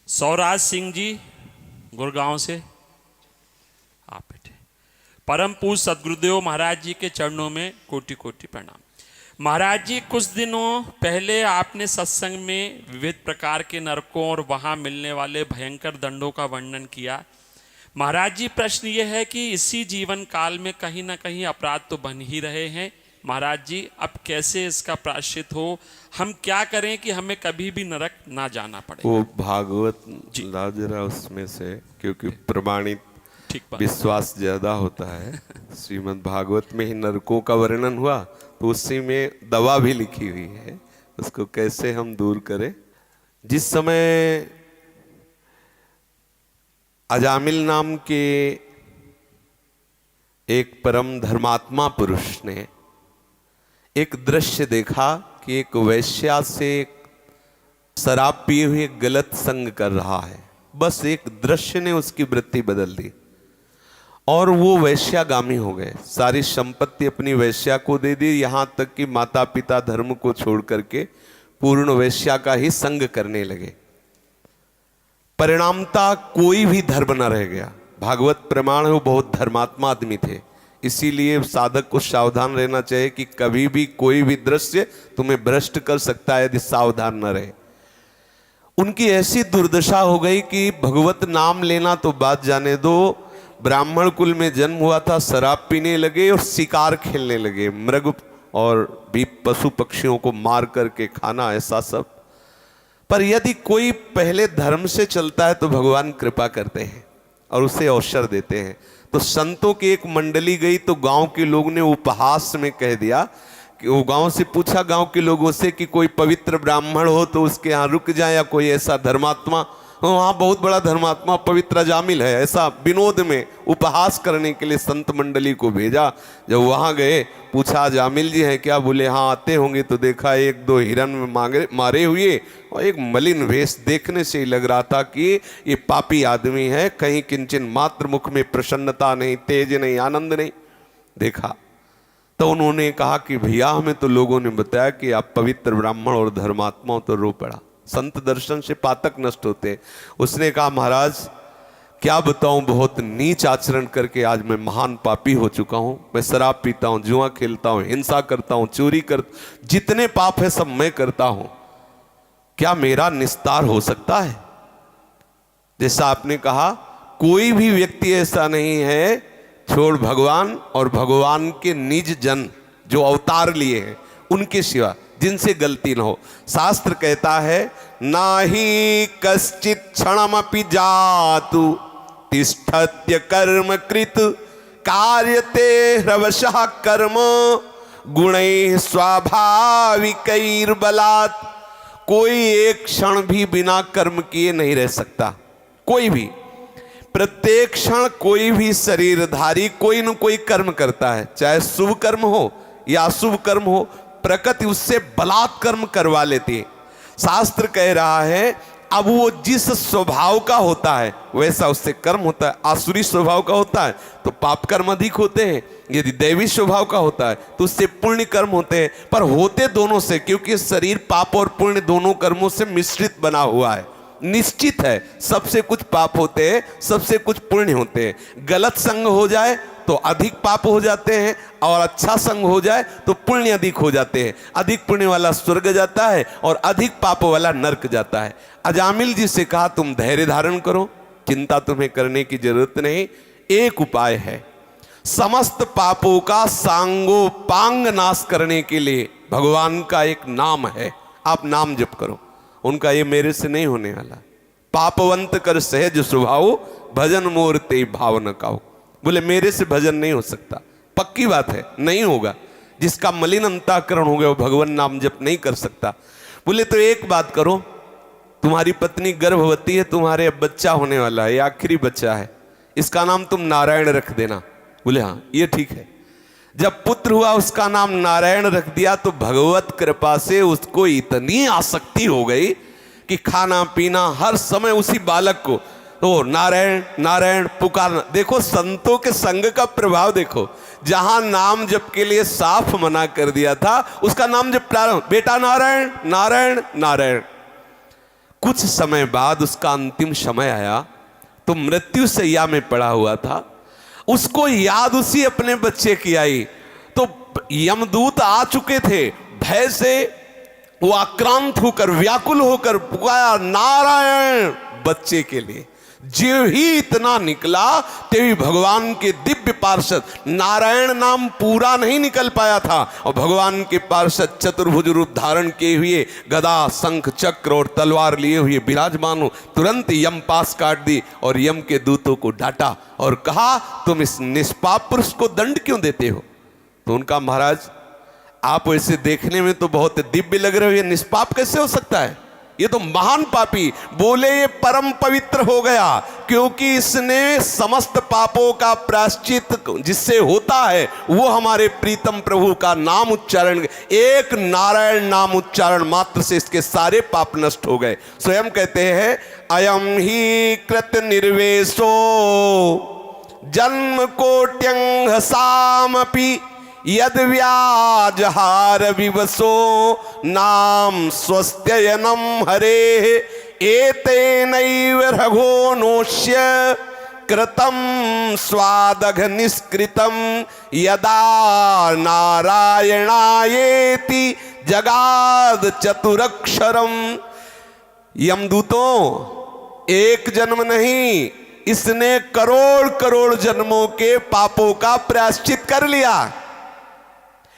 सौराज सिंह जी गुड़गांव से आप बैठे। परम पूज्य सदगुरुदेव महाराज जी के चरणों में कोटि कोटि प्रणाम। महाराज जी, कुछ दिनों पहले आपने सत्संग में विविध प्रकार के नरकों और वहां मिलने वाले भयंकर दंडों का वर्णन किया। महाराज जी, प्रश्न ये है कि इसी जीवन काल में कहीं ना कहीं अपराध तो बन ही रहे हैं। महाराज जी, अब कैसे इसका प्रायश्चित हो? हम क्या करें कि हमें कभी भी नरक ना जाना पड़े? वो भागवत ला जरा उसमें से, क्योंकि प्रमाणित विश्वास ज्यादा होता है। श्रीमद् भागवत में ही नरकों का वर्णन हुआ, तो उसी में दवा भी लिखी हुई है, उसको कैसे हम दूर करें। जिस समय अजामिल नाम के एक परम धर्मात्मा पुरुष ने एक दृश्य देखा कि एक वैश्या से शराब पिए हुए गलत संग कर रहा है। बस एक दृश्य ने उसकी वृत्ति बदल दी और वो वैश्यागामी हो गए। सारी संपत्ति अपनी वैश्या को दे दी, यहां तक कि माता पिता धर्म को छोड़ करके पूर्ण वैश्या का ही संग करने लगे। परिणामता कोई भी धर्म न रह गया। भागवत प्रमाण है, वो बहुत धर्मात्मा आदमी थे। इसीलिए साधक को सावधान रहना चाहिए कि कभी भी कोई भी दृश्य तुम्हें भ्रष्ट कर सकता है यदि सावधान न रहे। उनकी ऐसी दुर्दशा हो गई कि भगवत नाम लेना तो बात जाने दो, ब्राह्मण कुल में जन्म हुआ था, शराब पीने लगे और शिकार खेलने लगे, मृग और भी पशु पक्षियों को मार करके खाना, ऐसा सब। पर यदि कोई पहले धर्म से चलता है तो भगवान कृपा करते हैं और उसे अवसर देते हैं। तो संतों की एक मंडली गई तो गांव के लोग ने उपहास में कह दिया कि वो गांव से पूछा गांव के लोगों से कि कोई पवित्र ब्राह्मण हो तो उसके यहाँ रुक जाए, या कोई ऐसा धर्मात्मा, वहाँ बहुत बड़ा धर्मात्मा पवित्र अजामिल है, ऐसा विनोद में उपहास करने के लिए संत मंडली को भेजा। जब वहाँ गए पूछा अजामिल जी हैं क्या? बोले हाँ आते होंगे। तो देखा एक दो हिरन मारे हुए और एक मलिन वेश, देखने से ही लग रहा था कि ये पापी आदमी है। कहीं किंचन मात्र मुख में प्रसन्नता नहीं, तेज नहीं, आनंद नहीं। देखा तो उन्होंने कहा कि भैया हमें तो लोगों ने बताया कि आप पवित्र ब्राह्मण और धर्मात्मा। तो रो पड़ा। संत दर्शन से पातक नष्ट होते। उसने कहा महाराज क्या बताऊं, बहुत नीच आचरण करके आज मैं महान पापी हो चुका हूं। मैं शराब पीता हूं, जुआ खेलता हूं, हिंसा करता हूं, चोरी कर, जितने पाप है सब मैं करता हूं। क्या मेरा निस्तार हो सकता है? जैसा आपने कहा, कोई भी व्यक्ति ऐसा नहीं है छोड़ भगवान और भगवान के निज जन जो अवतार लिए हैं उनके सिवा जिनसे गलती न हो। शास्त्र कहता है नाही कश्चित क्षणमपि जातु तिष्ठत्य कर्म कृत कार्यते ह्रवशः कर्म गुणैः स्वाभाविकैर्बलात्। कोई एक क्षण भी बिना कर्म किए नहीं रह सकता, कोई भी। प्रत्येक क्षण कोई भी शरीरधारी कोई न कोई कर्म करता है, चाहे शुभ कर्म हो या अशुभ कर्म हो। प्रकृति उससे बलात् कर्म करवा लेती है। शास्त्र कह रहा है अब वो जिस स्वभाव का होता है वैसा उससे कर्म होता है। आसुरी स्वभाव का होता है तो पाप कर्म अधिक होते हैं, यदि दैवी स्वभाव का होता है तो उससे पुण्य कर्म होते हैं। पर होते दोनों से, क्योंकि शरीर पाप और पुण्य दोनों कर्मों से मिश्रित बना हुआ है। निश्चित है सबसे कुछ पाप होते हैं, सबसे कुछ पुण्य होते हैं। गलत संग हो जाए तो अधिक पाप हो जाते हैं और अच्छा संग हो जाए तो पुण्य अधिक हो जाते हैं। अधिक पुण्य वाला स्वर्ग जाता है और अधिक पाप वाला नरक जाता है। अजामिल जी से कहा तुम धैर्य धारण करो, चिंता तुम्हें करने की जरूरत नहीं। एक उपाय है, समस्त पापों का सांगोपांग नाश करने के लिए भगवान का एक नाम है, आप नाम जप करो। उनका ये मेरे से नहीं होने वाला। पापवंत कर सहज स्वभाव भजन मोर ते भाव न काओ। बोले मेरे से भजन नहीं हो सकता, पक्की बात है नहीं होगा। जिसका मलिन अंतःकरण हो गया वो भगवान नाम जप नहीं कर सकता। बोले तो एक बात करो, तुम्हारी पत्नी गर्भवती है, तुम्हारे अब बच्चा होने वाला है, ये आखिरी बच्चा है, इसका नाम तुम नारायण रख देना। बोले हाँ ये ठीक है। जब पुत्र हुआ उसका नाम नारायण रख दिया तो भगवत कृपा से उसको इतनी आसक्ति हो गई कि खाना पीना हर समय उसी बालक को तो नारायण नारायण पुकारना। देखो संतों के संग का प्रभाव देखो। जहां नाम जप के लिए साफ मना कर दिया था उसका नाम जप प्रारंभ, बेटा नारायण नारायण नारायण। कुछ समय बाद उसका अंतिम समय आया तो मृत्यु शैया में पड़ा हुआ था। उसको याद उसी अपने बच्चे की आई तो यमदूत आ चुके थे। भय से वो आक्रांत होकर व्याकुल होकर पुकारा नारायण बच्चे के लिए। जो ही इतना निकला तेवी भगवान के दिव्य पार्षद, नारायण नाम पूरा नहीं निकल पाया था और भगवान के पार्षद चतुर्भुज रूप धारण किए हुए गदा शंख चक्र और तलवार लिए हुए विराजमान हो। तुरंत यम पास काट दी और यम के दूतों को डांटा और कहा तुम इस निष्पाप पुरुष को दंड क्यों देते हो। तो उनका महाराज आप वैसे देखने में तो बहुत दिव्य लग रहे हो, ये निष्पाप कैसे हो सकता है, ये तो महान पापी। बोले ये परम पवित्र हो गया क्योंकि इसने समस्त पापों का प्रायश्चित जिससे होता है वो हमारे प्रीतम प्रभु का नाम उच्चारण, एक नारायण नाम उच्चारण मात्र से इसके सारे पाप नष्ट हो गए। स्वयं कहते हैं अयम ही कृत निर्वेशो जन्म कोट्यंग सामपि यद व्याजहार विवसो नाम स्वस्त्ययनम हरे एतेनैव रघो नोष्य कृतम स्वादघ निष्कृतम यदा नारायणायेति जगाद चतुरक्षरम। यमदूतों एक जन्म नहीं, इसने करोड़ करोड़ जन्मों के पापों का प्रायश्चित कर लिया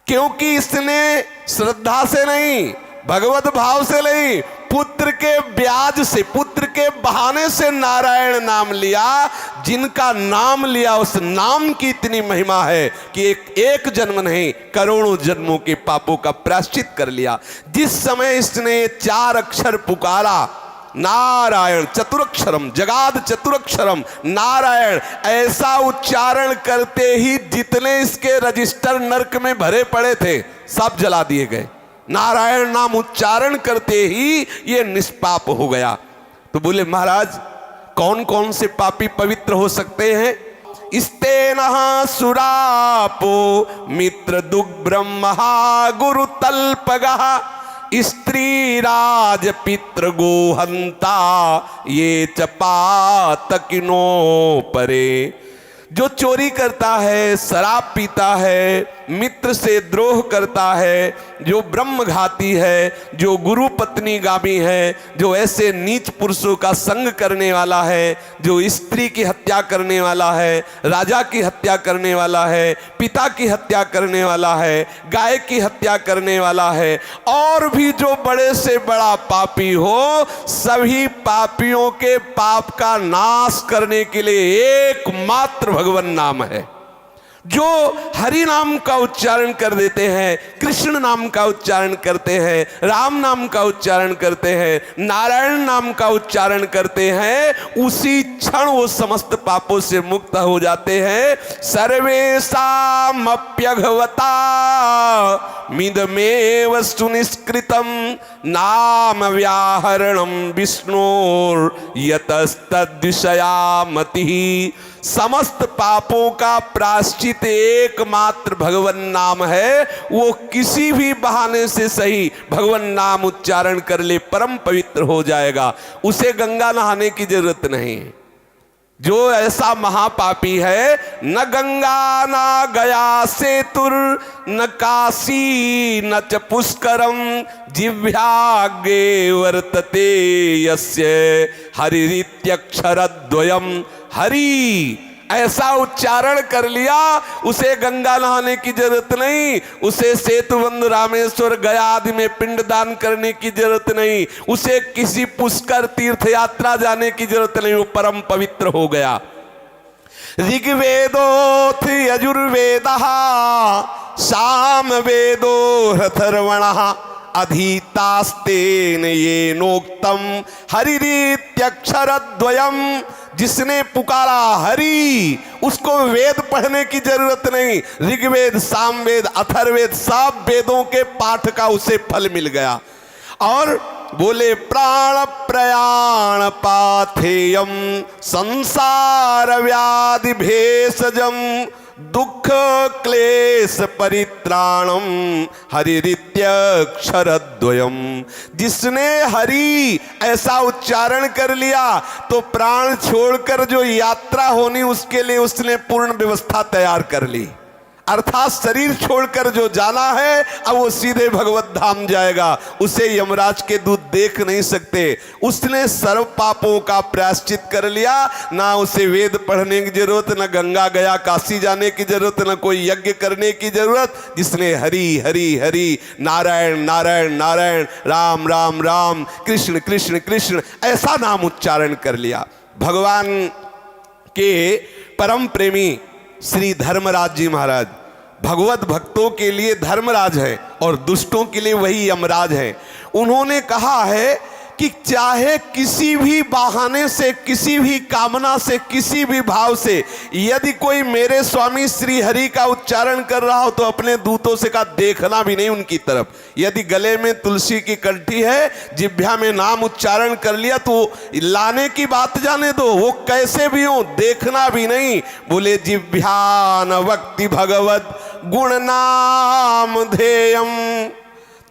क्योंकि इसने श्रद्धा से नहीं, भगवत भाव से नहीं, पुत्र के ब्याज से, पुत्र के बहाने से नारायण नाम लिया। जिनका नाम लिया उस नाम की इतनी महिमा है कि एक जन्म नहीं करोड़ों जन्मों के पापों का प्रायश्चित कर लिया। जिस समय इसने 4 अक्षर पुकारा नारायण चतुरक्षरम जगाद चतुरक्षरम नारायण, ऐसा उच्चारण करते ही जितने इसके रजिस्टर नरक में भरे पड़े थे सब जला दिए गए। नारायण नाम उच्चारण करते ही ये निष्पाप हो गया। तो बोले महाराज कौन कौन से पापी पवित्र हो सकते हैं। स्तेनः सुरापो मित्र दुग्ब्रह्महा गुरु तल्पगः स्त्री राज पितृ गोहंता ये चपातकिनो परे। जो चोरी करता है, शराब पीता है, मित्र से द्रोह करता है, जो ब्रह्मघाती है, जो गुरु पत्नी गामी है, जो ऐसे नीच पुरुषों का संग करने वाला है, जो स्त्री की हत्या करने वाला है, राजा की हत्या करने वाला है, पिता की हत्या करने वाला है, गाय की हत्या करने वाला है, और भी जो बड़े से बड़ा पापी हो, सभी पापियों के पाप का नाश करने के लिए एकमात्र भगवान नाम है। जो हरि नाम का उच्चारण कर देते हैं, कृष्ण नाम का उच्चारण करते हैं, राम नाम का उच्चारण करते हैं, नारायण नाम का उच्चारण करते हैं, उसी क्षण वो समस्त पापों से मुक्त हो जाते हैं। सर्वेषामप्यघवता मिदमेव सुनिष्कृतम नाम व्याहरणम विष्णुर यतस्तद्विषया मतिः। समस्त पापों का प्रायश्चित एकमात्र भगवन नाम है। वो किसी भी बहाने से सही भगवन नाम उच्चारण कर ले परम पवित्र हो जाएगा, उसे गंगा नहाने की जरूरत नहीं। जो ऐसा महापापी है, न गंगा न गया सेतुर न काशी न च पुष्करम जिह्वाग्रे वर्तते यस्य हरिरित्यक्षरद्वयम्। हरि ऐसा उच्चारण कर लिया, उसे गंगा नहाने की जरूरत नहीं, उसे सेतुबंध रामेश्वर गया आदि में पिंडदान करने की जरूरत नहीं, उसे किसी पुष्कर तीर्थ यात्रा जाने की जरूरत नहीं, वो परम पवित्र हो गया। ऋग्वेदोऽथ यजुर्वेदः सामवेदो अथर्वणः अधीतास्तेन येनोक्तम हरिरित्यक्षरद्वयम्। जिसने पुकारा हरि, उसको वेद पढ़ने की जरूरत नहीं, ऋग्वेद सामवेद अथर्ववेद सब वेदों के पाठ का उसे फल मिल गया। और बोले प्राण प्रयाण पाथेयम संसार व्याधि भेषजम दुख क्लेश परित्राणम हरिरित्यक्षरद्वयम। जिसने हरि ऐसा उच्चारण कर लिया तो प्राण छोड़कर जो यात्रा होनी उसके लिए उसने पूर्ण व्यवस्था तैयार कर ली। अर्थात शरीर छोड़कर जो जाना है अब वो सीधे भगवत धाम जाएगा, उसे यमराज के दूत देख नहीं सकते। उसने सर्व पापों का प्रायश्चित कर लिया, ना उसे वेद पढ़ने की जरूरत, ना गंगा गया काशी जाने की जरूरत, ना कोई यज्ञ करने की जरूरत। जिसने हरि हरि हरि, नारायण नारायण नारायण, राम राम राम, कृष्ण कृष्ण कृष्ण ऐसा नाम उच्चारण कर लिया। भगवान के परम प्रेमी श्री धर्मराज जी महाराज भगवत भक्तों के लिए धर्मराज है और दुष्टों के लिए वही यमराज है। उन्होंने कहा है कि चाहे किसी भी बहाने से, किसी भी कामना से, किसी भी भाव से यदि कोई मेरे स्वामी श्री हरि का उच्चारण कर रहा हो तो अपने दूतों से का देखना भी नहीं उनकी तरफ। यदि गले में तुलसी की कंठी है, जिह्वा में नाम उच्चारण कर लिया तो लाने की बात जाने दो, वो कैसे भी हो देखना भी नहीं। बोले जिह्वान वक्ति भगवत गुण नाम धेयम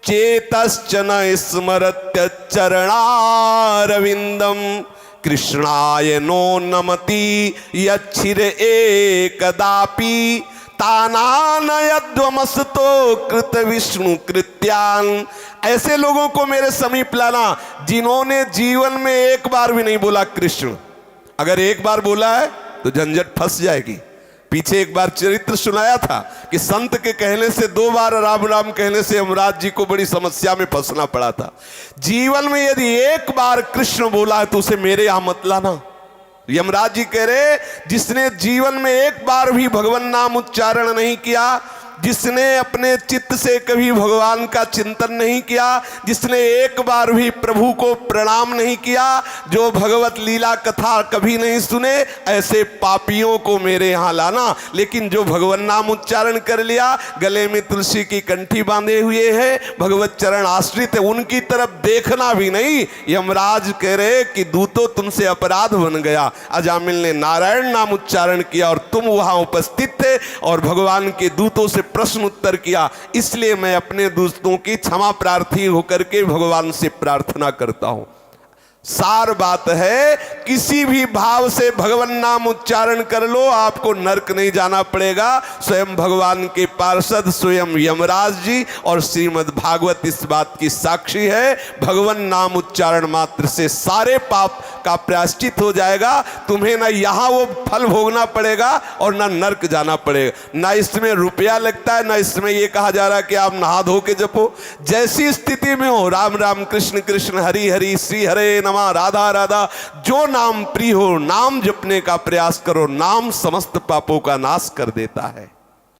चेतश्च न स्मरत्य चरणारविंदम कृष्णाय नो नमति यच्छिर एकदापि तानानयध्वमस्तो कृत विष्णु कृत्यान। ऐसे लोगों को मेरे समीप लाना जिन्होंने जीवन में एक बार भी नहीं बोला कृष्ण। अगर एक बार बोला है तो झंझट फंस जाएगी। पीछे एक बार चरित्र सुनाया था कि संत के कहने से 2 बार राम राम कहने से यमराज जी को बड़ी समस्या में फंसना पड़ा था। जीवन में यदि एक बार कृष्ण बोला है तो उसे मेरे यहां मत लाना। यमराज जी कह रहे जिसने जीवन में एक बार भी भगवान नाम उच्चारण नहीं किया, जिसने अपने चित्त से कभी भगवान का चिंतन नहीं किया, जिसने एक बार भी प्रभु को प्रणाम नहीं किया, जो भगवत लीला कथा कभी नहीं सुने, ऐसे पापियों को मेरे यहाँ लाना। लेकिन जो भगवान नाम उच्चारण कर लिया, गले में तुलसी की कंठी बांधे हुए है, भगवत चरण आश्रित है, उनकी तरफ देखना भी नहीं। यमराज कह रहे कि दूतों तुमसे अपराध बन गया। अजामिल ने नारायण नाम उच्चारण किया और तुम वहां उपस्थित थे और भगवान के दूतों से प्रश्न उत्तर किया, इसलिए मैं अपने दोस्तों की क्षमा प्रार्थी होकर के भगवान से प्रार्थना करता हूं। सार बात है किसी भी भाव से भगवान नाम उच्चारण कर लो, आपको नरक नहीं जाना पड़ेगा। स्वयं भगवान के पार्षद स्वयं यमराज जी और श्रीमद् भागवत इस बात की साक्षी है। भगवान नाम उच्चारण मात्र से सारे पाप का प्रायश्चित हो जाएगा। तुम्हें ना यहाँ वो फल भोगना पड़ेगा और ना नरक जाना पड़ेगा, ना इसमें रुपया लगता है, ना इसमें ये कहा जा रहा है कि आप नहा धो के जपो। जैसी स्थिति में हो, राम राम कृष्ण कृष्ण हरि हरि श्री हरे नमः राधा राधा, जो नाम प्रिय हो नाम जपने का प्रयास करो। नाम समस्त पापों का नाश कर देता है।